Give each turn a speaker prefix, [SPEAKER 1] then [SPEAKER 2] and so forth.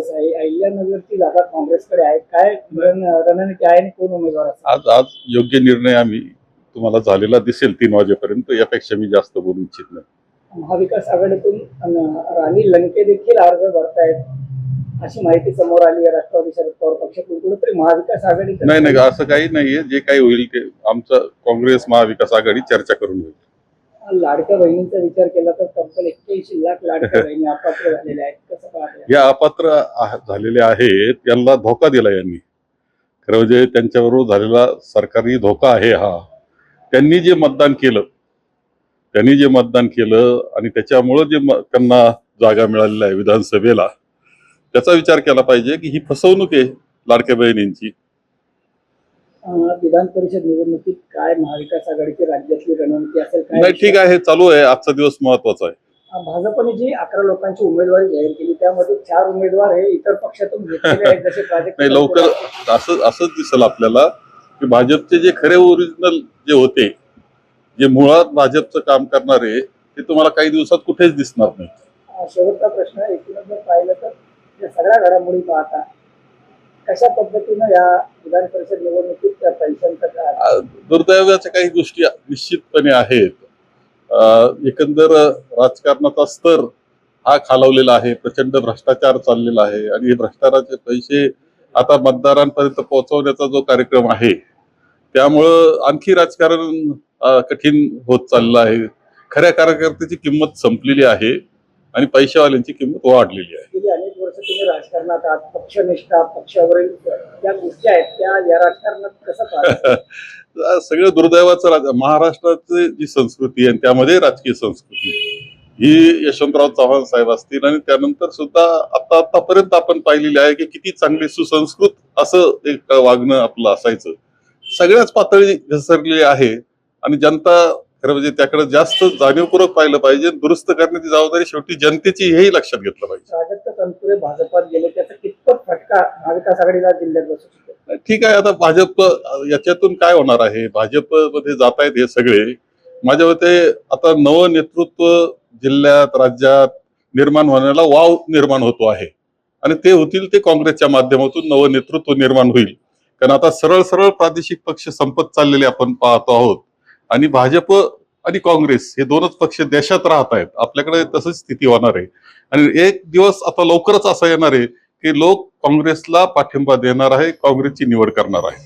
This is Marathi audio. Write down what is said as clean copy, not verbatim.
[SPEAKER 1] कसं आहे? अहिल्यानगरची जागा काँग्रेसकडे आहे, काय रणनीती आहे आणि कोण उमेदवार असेल?
[SPEAKER 2] आज आज योग्य निर्णय आम्ही तुम्हाला झालेला दिसेल 3 वाजेपर्यंत. यापेक्षा मी जास्त बोलू इच्छित नाही.
[SPEAKER 1] महाविकास आघाडीतून राणी लंके देखील अर्ज भरतायत अशी माहिती समोर आली आहे. राष्ट्रवादी शरद पवार पक्षातून कुठेतरी महाविकास आघाडी
[SPEAKER 2] नाही असं काही नाहीये. जे काही होईल ते आमचं काँग्रेस महाविकास आघाडी चर्चा करून होईल.
[SPEAKER 1] लाडक्या बहिणींचा विचार केला तर तब्बल 81 लाख लाडक्या बहिणी अपात्र झालेल्या आहेत. कसं पाहताय?
[SPEAKER 2] या अपात्र झालेले आहेत त्यांना धोका दिला यांनी. खरं म्हणजे त्यांच्याबरोबर झालेला सरकारी धोका आहे हा. त्यांनी जे मतदान केलं आणि त्याच्यामुळं जे त्यांना जागा मिळालेल्या आहे विधानसभेला, त्याचा विचार केला पाहिजे की ही फसवणूक आहे लाडक्या बहिणींची.
[SPEAKER 1] विधान परिषद निवडणुकीत काय महाविकास आघाडीची राज्यातली रणनीती असेल?
[SPEAKER 2] नाही, ठीक आहे, चालू आहे. आजचा दिवस महत्वाचा आहे.
[SPEAKER 1] भाजपने जी 11 लोकांची उमेदवारी जाहीर केली त्यामध्ये 4 उमेदवार हे इतर पक्षातून घेतलेले आहेत, जसे प्राजक्त.
[SPEAKER 2] नाही, लवकर असंच दिसेल आपल्याला की भाजपचे जे खरे ओरिजिनल जे होते, जे मुळात भाजपचं काम करणारे, ते तुम्हाला काही दिवसात कुठेच दिसणार नाही.
[SPEAKER 1] शेवटचा प्रश्न, एकूणच जर पाहिलं तर या सगळ्या घडामोडी पाहता कशा पद्धतीनं या विधान परिषद निवडणुकीत पैशांचं
[SPEAKER 2] दुर्दैवाच्या काही गोष्टी निश्चितपणे आहेत. एकंदर राजकारणाचा स्तर हा खालावलेला आहे. प्रचंड भ्रष्टाचार चाललेला आहे आणि हे भ्रष्टाचाराचे पैसे आता मतदारांपर्यंत पोहोचवण्याचा जो कार्यक्रम आहे, त्यामुळं आणखी राजकारण कठीण होत चाललं आहे. खऱ्या कार्यकर्त्याची किंमत संपलेली आहे आणि पैशावाल्यांची किंमत वाढलेली आहे.
[SPEAKER 1] गेली अनेक वर्ष तुम्ही राजकारणात आहात. पक्षनिष्ठा, पक्षावरील ज्या गोष्टी आहेत त्या या राजकारणात कसं पाहता?
[SPEAKER 2] सगळं दुर्दैवाचं. महाराष्ट्राची जी संस्कृती आहे त्यामध्ये राजकीय संस्कृती ही यशवंतराव चव्हाण साहेब असतील आणि त्यानंतर सुद्धा आतापर्यंत आपण पाहिलेली आहे की किती चांगले सुसंस्कृत असं एक वागणं आपलं असायचं. सगळ्याच पातळी घसरली आहे आणि जनता खरं म्हणजे त्याकडे जास्त जाणीवपूर्वक पाहिलं पाहिजे. दुरुस्त करण्याची जबाबदारी शेवटी जनतेची, हेही लक्षात घेतलं पाहिजे.
[SPEAKER 1] प्राजक्त तनपुरे भाजपात गेले, त्याचा कितपत फटका महाविकास आघाडीला जिल्ह्यात बसू शकतो?
[SPEAKER 2] ठीक आहे, आता भाजप याच्यातून काय होणार आहे? भाजपमध्ये जात आहेत हे सगळे. माझ्या मते आता नवं नेतृत्व जिल्ह्यात, राज्यात निर्माण होण्याला वाव निर्माण होतो आहे आणि ते होतील ते काँग्रेसच्या माध्यमातून नवं नेतृत्व निर्माण होईल. कारण आता सरळ प्रादेशिक पक्ष संपत चाललेले आपण पाहतो आहोत आणि भाजप आणि काँग्रेस हे दोनच पक्ष देशात राहत आहेत. आपल्याकडे तसंच स्थिती होणार आहे आणि एक दिवस आता लवकरच असा येणार आहे की लोक काँग्रेसला पाठिंबा देणार आहे, काँग्रेसची निवड करणार आहे.